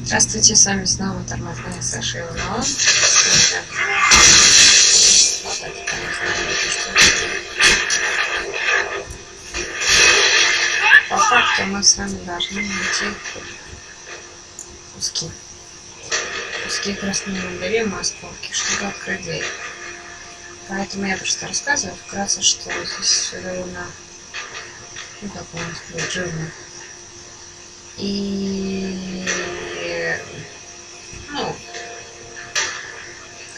Здравствуйте, с вами снова тормозная Саша Иванова. По факту мы с вами должны найти куски красной ударим осколки, чтобы открыть дверь. Поэтому я просто рассказываю вкратце, что здесь все довольно, как можно сказать, жирно. И,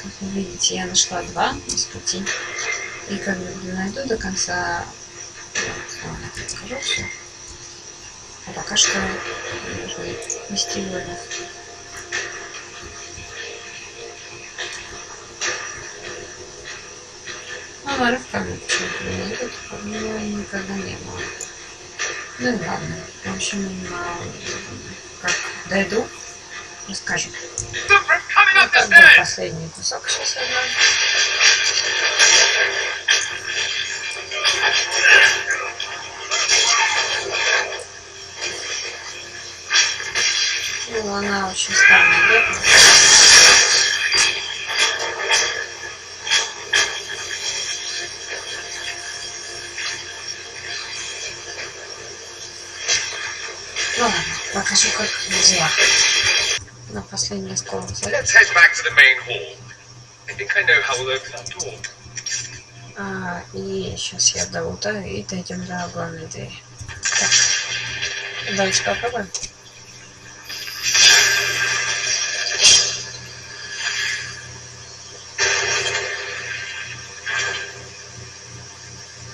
как вы видите, я нашла 2 из 5. И как бы найду до конца, скажу все. А пока что нужно вести вывод. Ну, нарывка мне почему-то не идут, но никогда не было. Ну и ладно. В общем, как дойду, расскажу. Вот так был последний кусок сейчас я дам. Ну, она очень странная, да? Ну ладно, покажу, как дела. На последний осколок залез. И сейчас я долутаю и дойдем до главной двери. Так, давайте попробуем.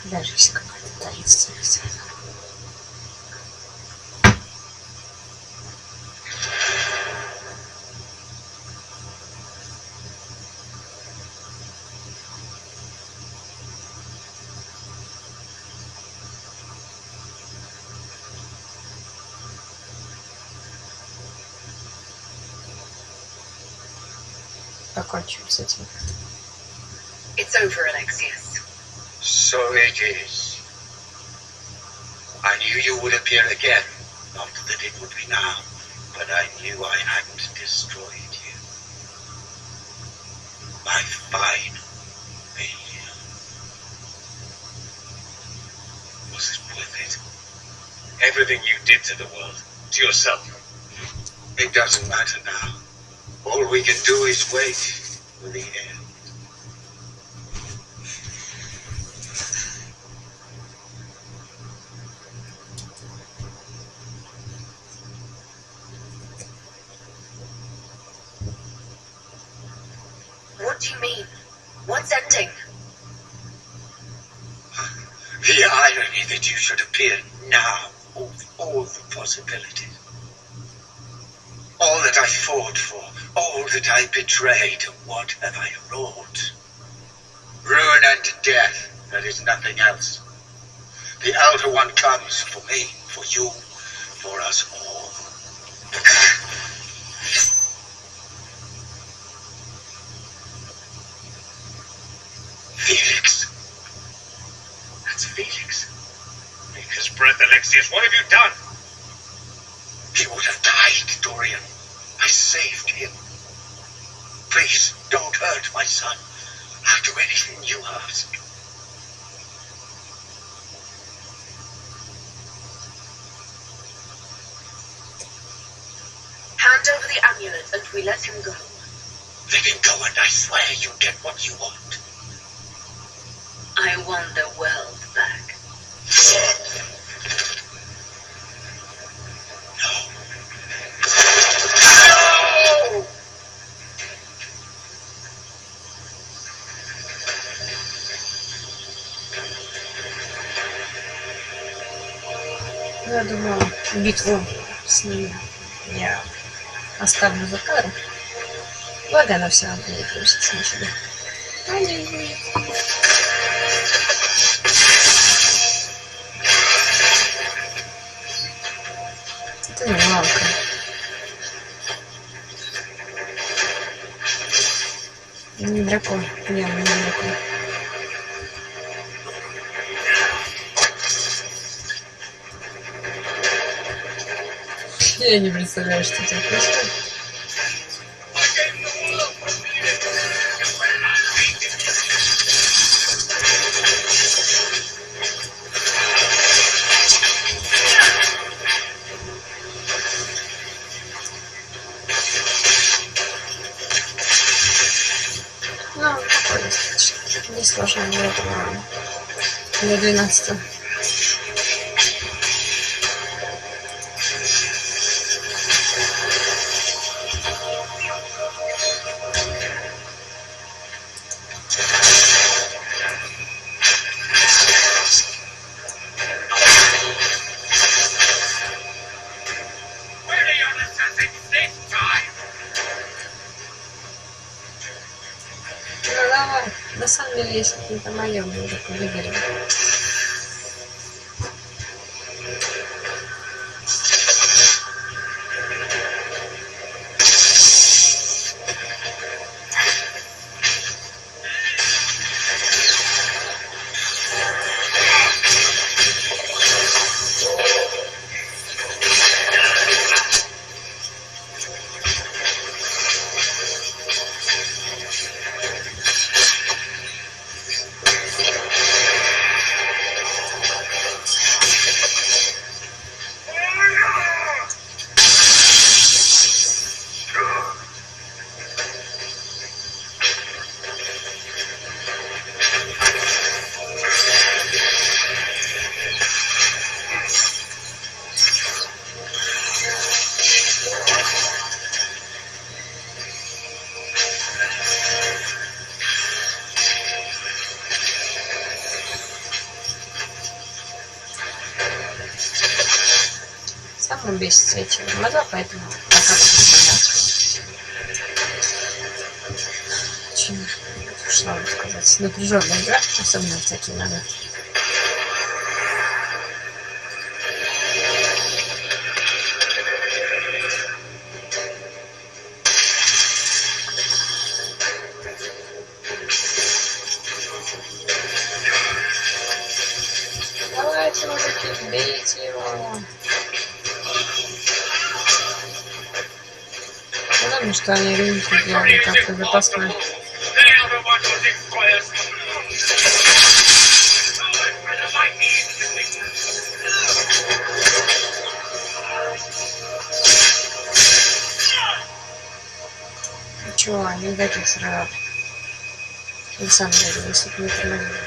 Даже если какая-то таится. Покончим с этим. It's over, Alexius. So it is. I knew you would appear again. Not that it would be now, but I knew I hadn't destroyed you. My final failure. Was it worth it? Everything you did to the world, to yourself. It doesn't matter now. All we can do is wait for the end. What do you mean? What's ending? The irony that you should appear now of all the possibilities. All that I fought for, all that I betrayed, what have I wrought? Ruin and death, there is nothing else. The Elder One comes for me, for you, for us all. Felix. That's Felix. Take his breath, Alexius. What have you done? He would have died, Dorian. I saved him. Please, don't hurt my son. I'll do anything you ask. Hand over the amulet and we let him go. Let him go and I swear you get what you want. I want the world back. No. Я думаю, битву с ним я оставлю за кадром. Благо она все равно не грузится на себя. Это не жалко. Не дракон, явно не дракон. Я не представляю, что это происходит. Ну, такое достаточно. Не сложно для этого. Для 12. Ну давай. На самом деле, если бы это моё, мы уже победили. Самым бесится эти глаза, поэтому очень, что вам сказать, напряженная игра, особенно в такие моменты. Давайте, мужики, бейте его. Я думаю, что они рынки делали как-то запасной. Ничего, никаких сразу. На самом деле, если бы не тормозили.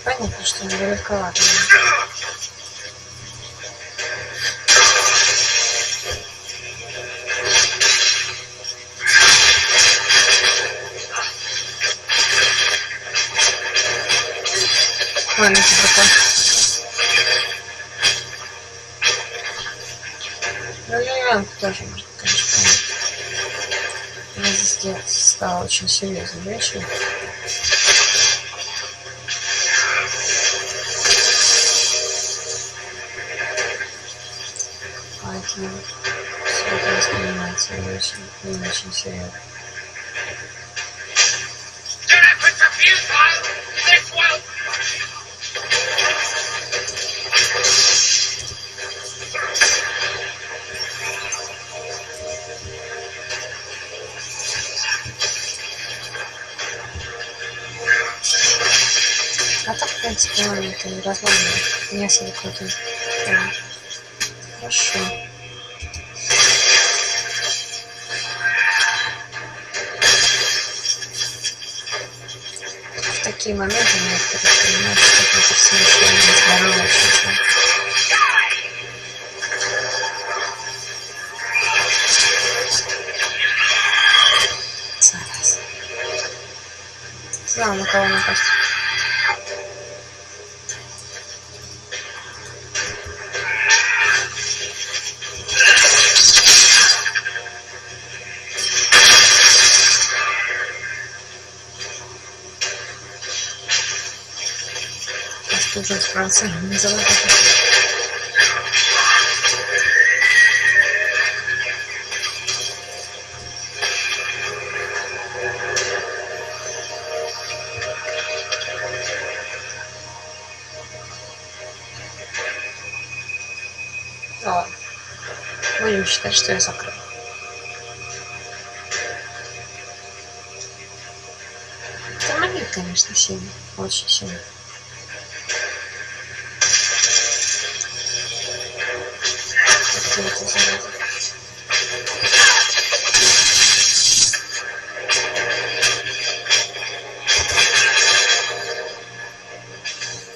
Понятно, что недалековато. Ладно, это такое. Ну, Янку тоже, может, конечно, понять. Здесь стало очень серьезной вещью. Поэтому все это воспринимается не очень серьезно. А так, в принципе, это невозможно. Не особо круто. Хорошо. В такие моменты некоторые понимают, что это все еще нездоровое чувство. Зараз. Знал, на кого напасть. Уже справился, не забыл. Ладно. Будем считать, что я закрыл. Это момент, конечно, сильный. Очень сильный. Что это за зараза?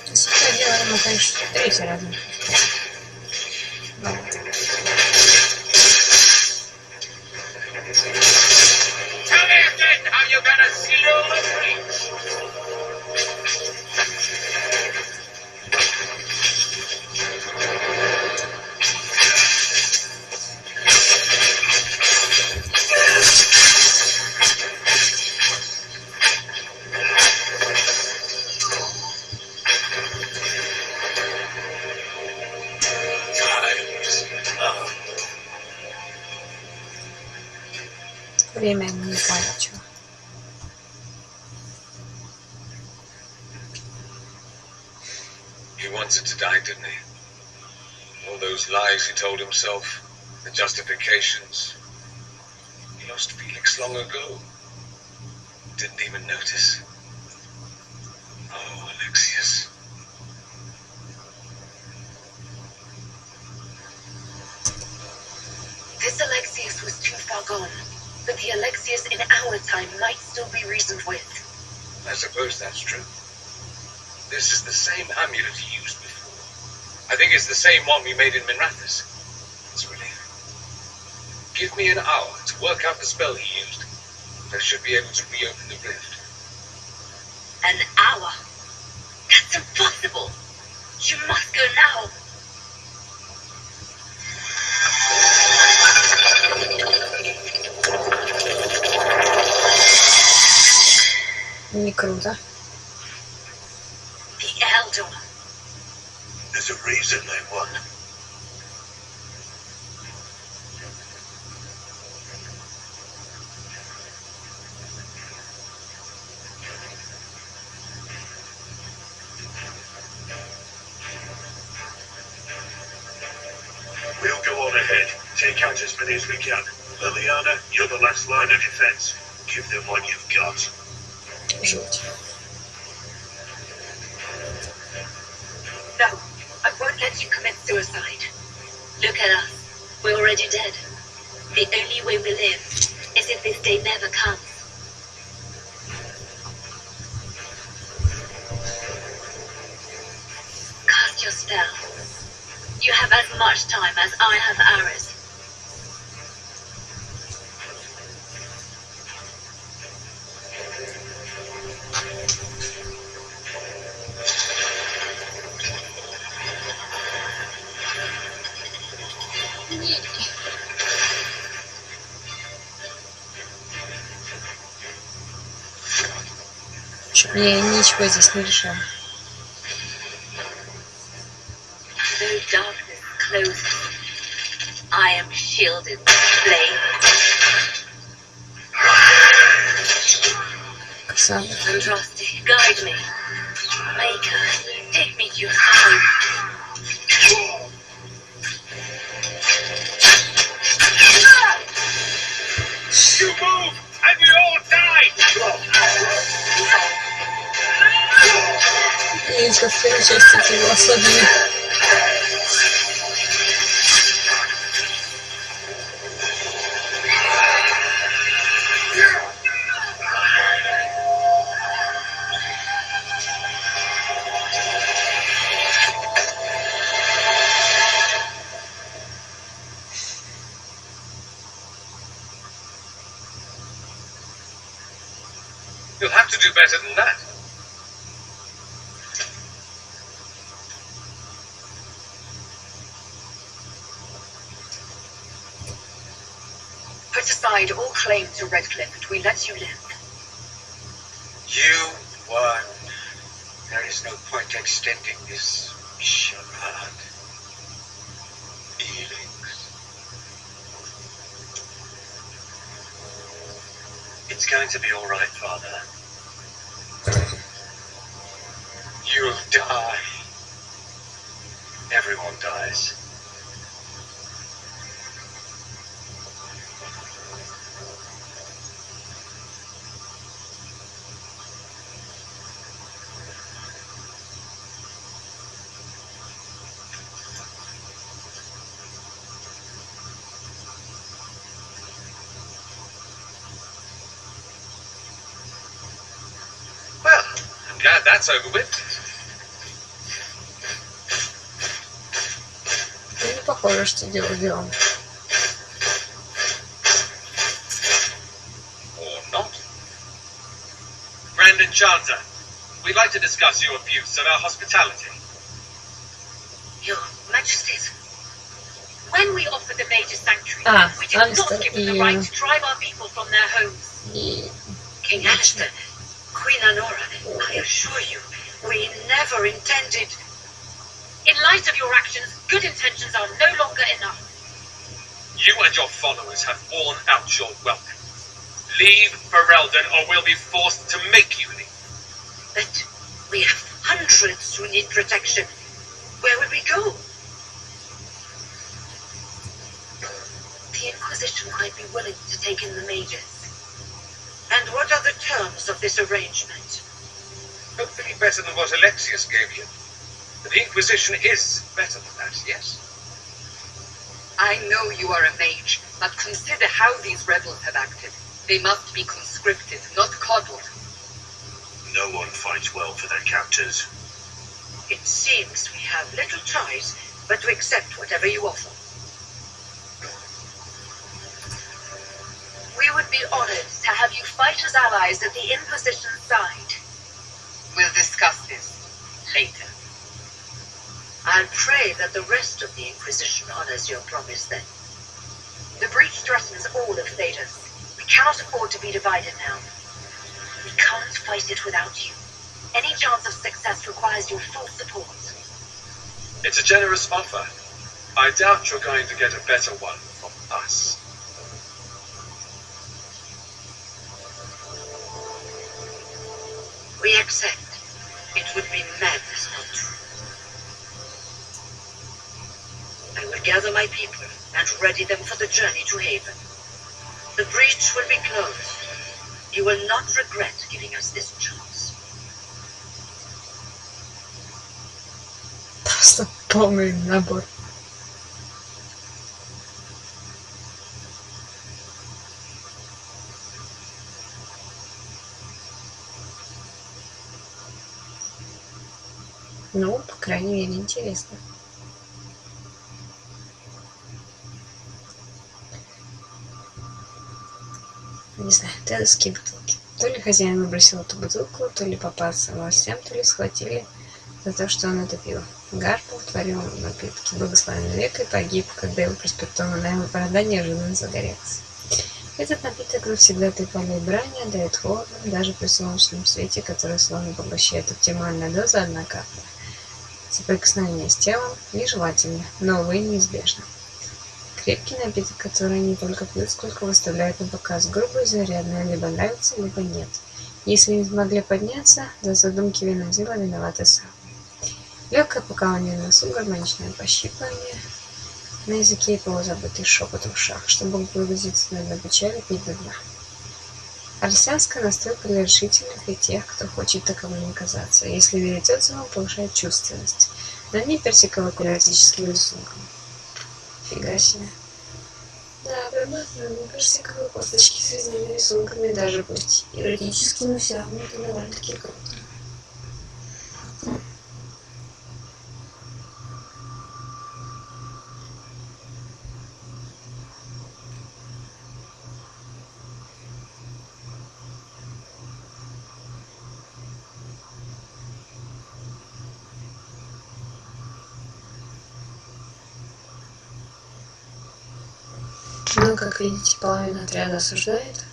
Если это делаем, это еще третий раз. Да. Tell me again how you're gonna slow the breach. Время не понял, чего. He wanted to die, didn't he? All those lies he told himself, the justifications. He lost Felix long ago. Didn't even notice. Oh, Alexius. This Alexius was too far gone, but the Alexius in our time might still be reasoned with. I suppose that's true. This is the same amulet he used before. I think it's the same one we made in Minrathus. It's a relief. Give me an hour to work out the spell he used. I should be able to reopen the rift. An hour? That's impossible. You must go now. Не круто. The Elder. There's a reason they won. We'll go on ahead. Take out as many as we can. Liliana, you're the last line of defense. Give them what you've got. Жуть. No, I won't let you commit suicide. Look at us. We're already dead. The only way we live is if this day never comes. Cast your spell. You have as much time as I have hours. Чтоб я ничего здесь не решил. Though darkness closes, I am shielded by flame. Кассандра. Andraste, guide me. Maker, take me to your side. You move, and we all die! И ко второй части его особенно. You'll have to do better than that. Put aside all claim to Redcliffe and we let you live. You won. There is no point extending this charade. Feelings. It's going to be all right, Father. You'll die. Everyone dies. glad that's over with. Не похоже, что дело делом. Or not. Brandon Chandler, we'd like to discuss your abuse of our hospitality. Your Majesties, when we offered the Major Sanctuary, we did Alistair not give them the right to drive our people from their homes. King Alistair, Queen Honora, I assure you, we never intended... In light of your actions, good intentions are no longer enough. You and your followers have worn out your welcome. Leave Ferelden or we'll be forced to make you leave. But we have hundreds who need protection. Where would we go? The Inquisition might be willing to take in the mages. And what are the terms of this arrangement? Hopefully better than what Alexius gave you. The Inquisition is better than that, yes? I know you are a mage, but consider how these rebels have acted. They must be conscripted, not coddled. No one fights well for their captors. It seems we have little choice but to accept whatever you offer. We would be honored to have you fight as allies at the Inquisition's side. We'll discuss this later. I'll pray that the rest of the Inquisition honors your promise then. The breach threatens all of Thedas. We cannot afford to be divided now. We can't fight it without you. Any chance of success requires your full support. It's a generous offer. I doubt you're going to get a better one from us. We accept. It would be madness not to. I will gather my people and ready them for the journey to Haven. The breach will be closed. You will not regret giving us this chance. Просто полный набор. Ну, по крайней мере, интересно. Не знаю, тедовские бутылки. То ли хозяин выбросил эту бутылку, то ли попался властям, то ли схватили за то, что он это пил. Гарпул творил напитки благословенного века и погиб, когда его перспективная борода неожиданно загорелась. Этот напиток всегда трепали и брани, дает холодно, даже при солнечном свете, который словно поглощает оптимальная доза одна капля. Соприкосновение с телом нежелательно, но, увы, неизбежно. Крепкий напиток, который не только пьют, сколько выставляют на показ. Грубо и зарядно, либо нравится, либо нет. Если не смогли подняться, до задумки винодела виноваты сам. Легкое покалывание в носу, гармоничное пощипывание на языке и полузабытый шепот в ушах, чтобы погрузиться на дно печали, пить до дна. Арсянская настойка для решительных и тех, кто хочет таковым казаться. Если верить отзывам, повышает чувственность. На ней персиково-курятическим рисунком. Фига себе. Да, прямоугольные персиковые косточки с резными рисунками, даже пусть эротическими, все равно это довольно-таки круто. Но, как видите, половина отряда осуждает,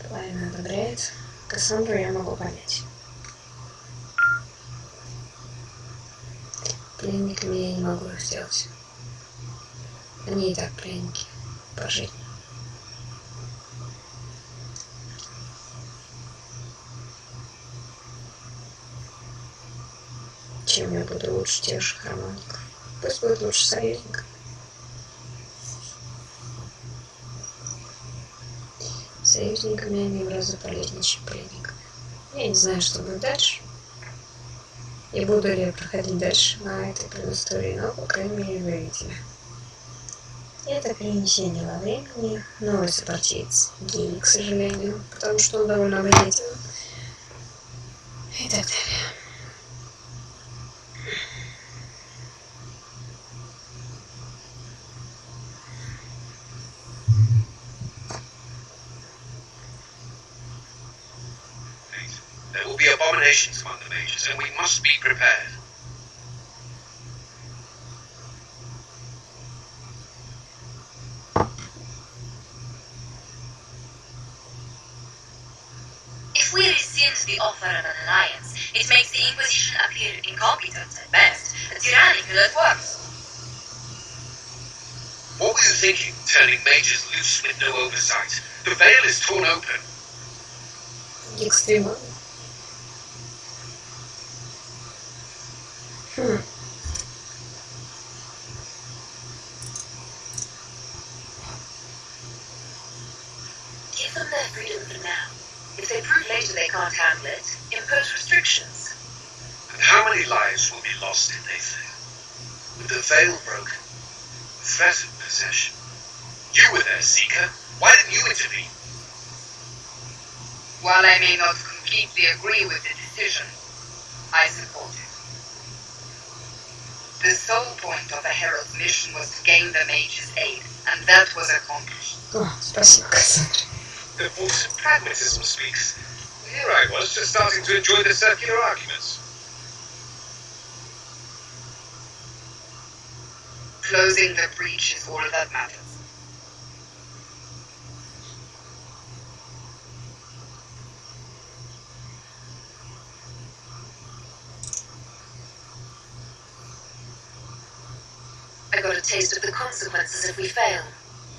половина одобряет. Кассандру я могу понять. Пленниками я не могу их сделать. Они и так пленники по жизни. Чем я буду лучше тех же хармоников? Пусть будет лучше союзников. Союзниками они в разы полезнее, чем пленниками. Я не знаю, что будет дальше. И буду ли я проходить дальше на этой предыстории, но, по крайней мере, вы видели. Это перенесение во времени. Новый сопартиец гей, к сожалению, потому что он довольно влиятельный. И так далее. There will be abominations among the mages, and we must be prepared. If we rescind the offer of an alliance, it makes the Inquisition appear incompetent at best, tyrannical at worst. What were you thinking, turning mages loose with no oversight? The veil is torn open. Экстремально. Give them their freedom for now. If they prove later they can't handle it, impose restrictions. And how many lives will be lost if they fail? With the veil broken, the threat of possession. You were there, Seeker. Why didn't you intervene? While I may not completely agree with the decision, I support it. The sole point of the Herald's mission was to gain the mage's aid, and that was accomplished. О, спасибо, Кассандра. The voice of pragmatism speaks. Here I was, just starting to enjoy the circular arguments. Closing the breach is all that matters. I got a taste of the consequences if we fail.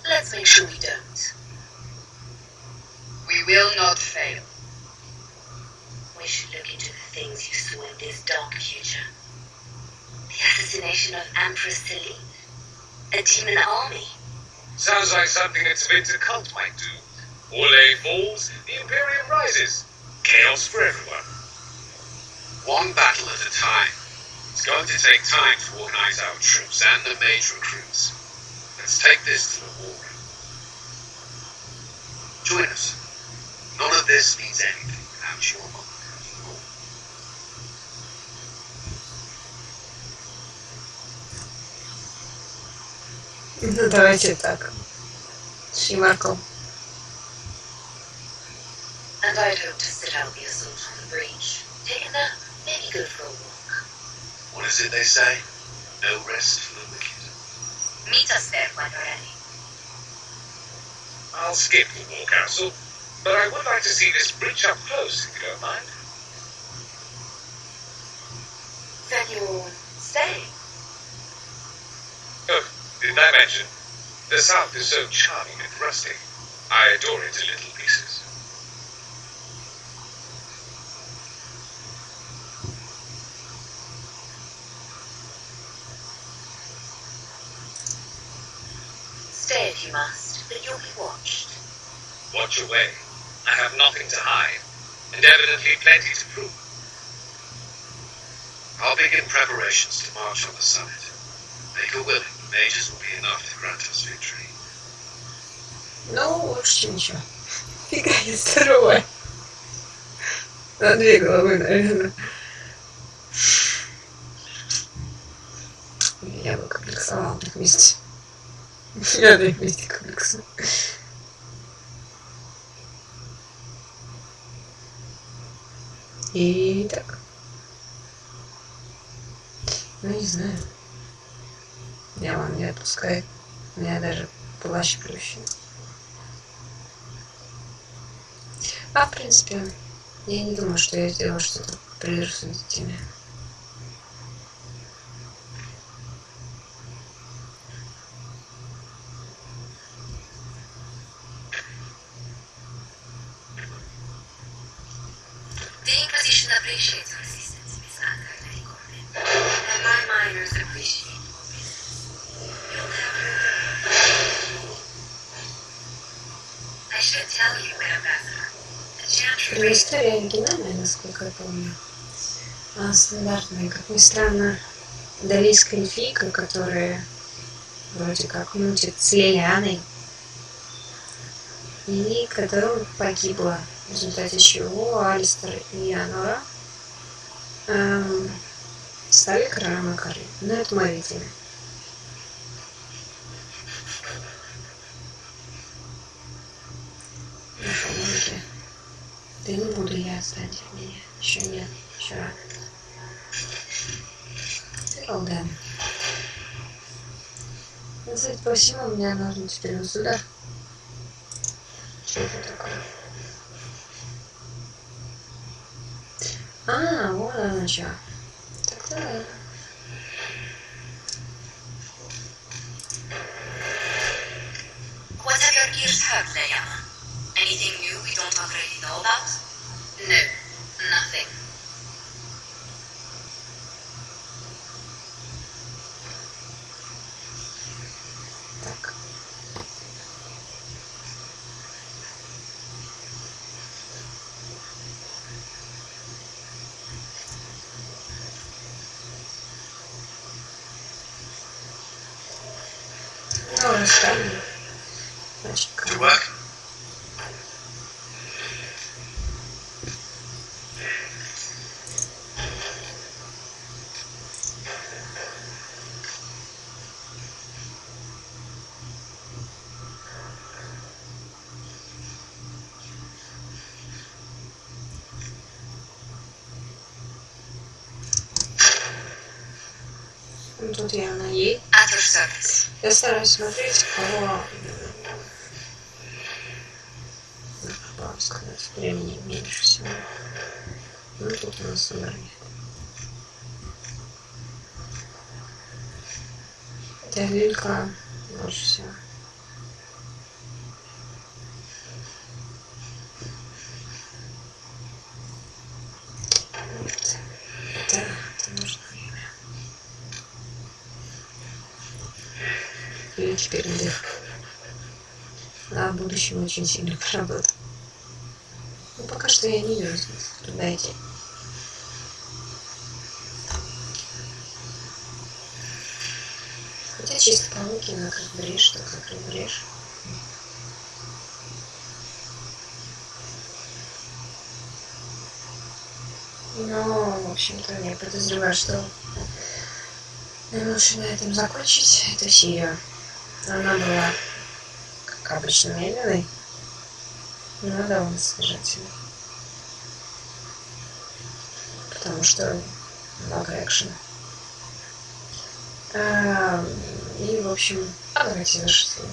Let's make sure we don't. We will not fail. We should look into the things you saw in this dark future. The assassination of Empress Celine. A demon army. Sounds like something a Tvinter cult might do. Orlais falls, the Imperium rises. Chaos for everyone. One battle at a time. It's going to take time to organize our troops and the mage recruits. Let's take this to the war room. Join us. None of this means anything without your money. Ну, давайте так. Шимарком. And I'd hope to sit out the assault on the breach. Take a nap, maybe go for a walk. What is it they say? No rest for the wicked. Meet us there when you're ready. I'll skip the war council, but I would like to see this breach up close, if you don't mind. Then you're staying. Oh, didn't I mention? The South is so charming and rustic. I adore it in little pieces. Stay if you must, but you'll be watched. Watch away. I have nothing to hide, and evidently plenty to prove. I'll begin preparations to march on the summit. Make a willing, the mages will be enough to grant us victory. Ну, лучше, чем ничего. Фига не здоровая. На 2 головы, наверное. Я бы комплексовала на их месте. Я на их месте комплексую. И так. Ну, не знаю. Меня он не отпускает. У меня даже плащ плющит. А, в принципе, я не думаю, что я сделала что-то предрассудительное. The Inquisition appreciates resistance, Miss Anna, and my miners appreciate your business. You'll have your I should tell you, Ambassador, the chantry История оригинальная, насколько я помню. Она стандартная. Как ни странно, далийская эльфийка, которая вроде как мутит с Лилианой, и которая погибла, в результате чего Алистер и Анора Стали края Макари. Но это моя тема. Музыки. Да не буду я стать. Меня еще нет. Еще рано. Да. Ну, судя по всему, мне нужно теперь вот сюда. Что это такое? А, вот оно что. Так-то. What have your ears heard, Leanna? Anything new we don't already know about? No, nothing. Так. Ну, расставлю. Значит, Good work. ну, тут явно ей. At your service. Я стараюсь смотреть, кого, как вам сказать, времени меньше всего. Ну, тут у нас сударыня. Это Лилька больше всего. Вот. Это нужно время. Лильке передых. А в будущем очень сильно поработаю. Ну, пока что я не вижу смысла туда идти. Хотя чисто по логике, как брешь, так как и брешь. Но, в общем-то, я подозреваю, что лучше на этом закончить эту серию. Она была, как обычно, медленной, но довольно содержательной. Потому что много экшена. И, в общем, давайте завершим.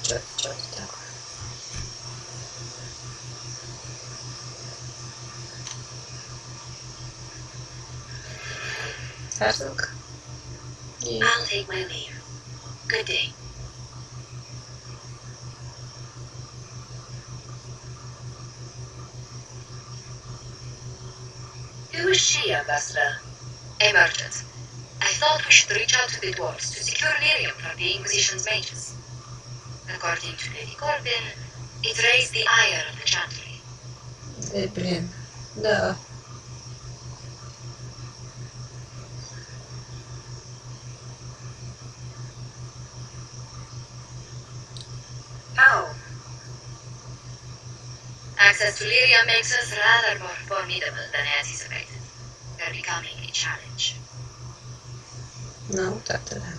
Что это такое? Картинка. I'll take my leave. Good day. Who is she, Ambassador? A merchant. I thought we should reach out to the dwarves to secure lyrium from the Inquisition's mages. According to Lady Corbin, it raised the ire of the chantry. Блин, да. How? Access to lyrium makes us rather more formidable than anticipated. We're becoming a challenge. Ну, так-то да.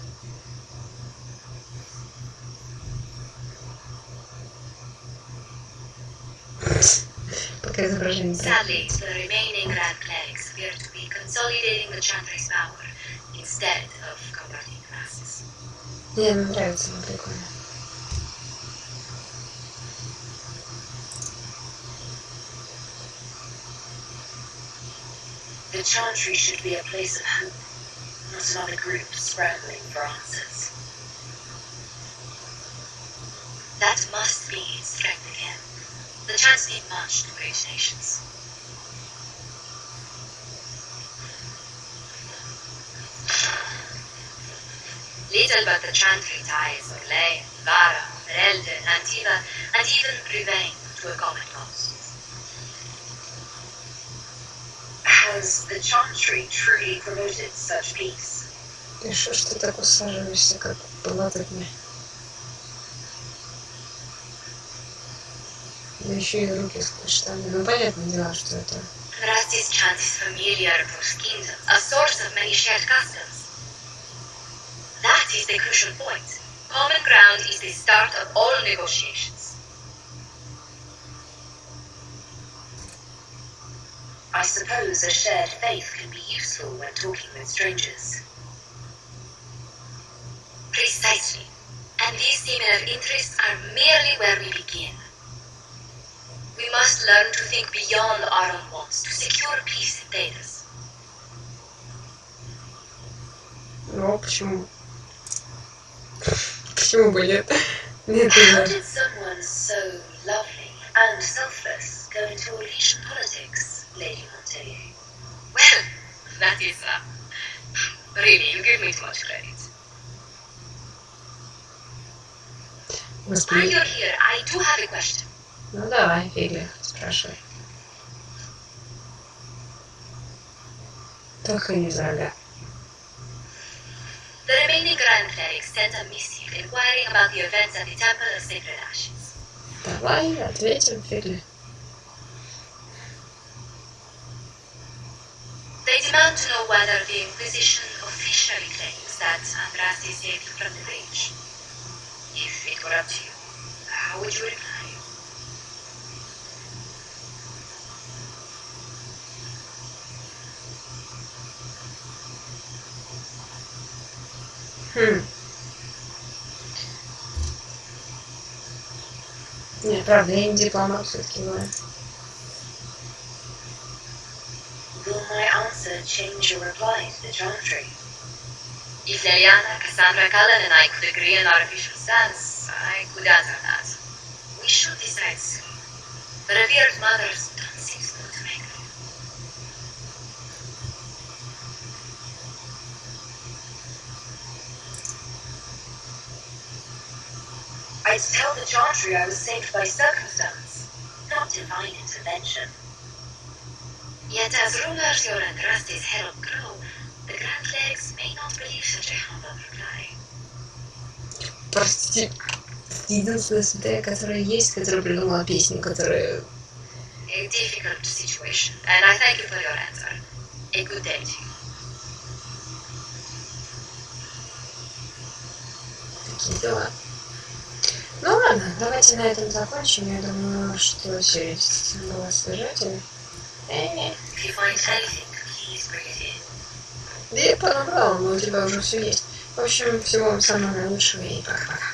Пока изображение. Sadly, the remaining Grand Clerics appear to be consolidating the chantry's power instead of converting masses. Мне нравится, она прикольно. The chantry should be a place of hope, not another group scrambling for answers. That must be its strength again. The chants need much to bridge nations. Little but the chantry ties Orlais, Vara, Verelde, Antiva, and even Ruvain to a common cause. Has the chantry truly promoted such peace? И что ж ты так усаживаешься, как полоток мне? еще и руки сквозь штаны. Ну, понятное дело, что это... Rusty's chant is familiar to his kingdom, a source of many shared customs. That is the crucial point. Common ground is the start of all negotiations. I suppose a shared faith can be useful when talking with strangers. Precisely. And these similar interests are merely where we begin. We must learn to think beyond our own wants to secure peace in Thedas. Ну, почему? Почему бы нет? Нет, How did someone so lovely and selfless go into Orlesian politics, Lady Montelier? Well, that is, really, you give me too much credit. While Господи. you're here, I do have a question. Ну, давай, Фигли, спрашивай. Только не зага. The remaining Grand Clerics sent a missive inquiring about the events at the Temple of Sacred Ashes. Давай, ответим, Фигли. They demand to know whether the Inquisition officially claims that Andraste saved you from the breach. If it were up to you, how would you reply? Нет, правда, я не дипломат все-таки, но... Will my answer change your reply to the chantry? If Liliana, Cassandra, Cullen, and I could agree on our official stance, I could answer that. We should decide soon. The revered mothers don't seem slow to make them. I'd tell the chantry I was saved by circumstance, not divine intervention. Yet as rumors your Andraste's herald grow, the Grand Clerics may not believe such a humble reply. Прости. Единственная святая, которая есть, которая придумала песню, которая... A difficult situation, and I thank you for your answer. A good day to you. Такие дела. Ну ладно, давайте на этом закончим. Я думаю, что серия действительно была содержательной. If you find anything, please bring it in. Да я понабрала, но у тебя уже все есть. В общем, всего вам самого наилучшего и пока-пока.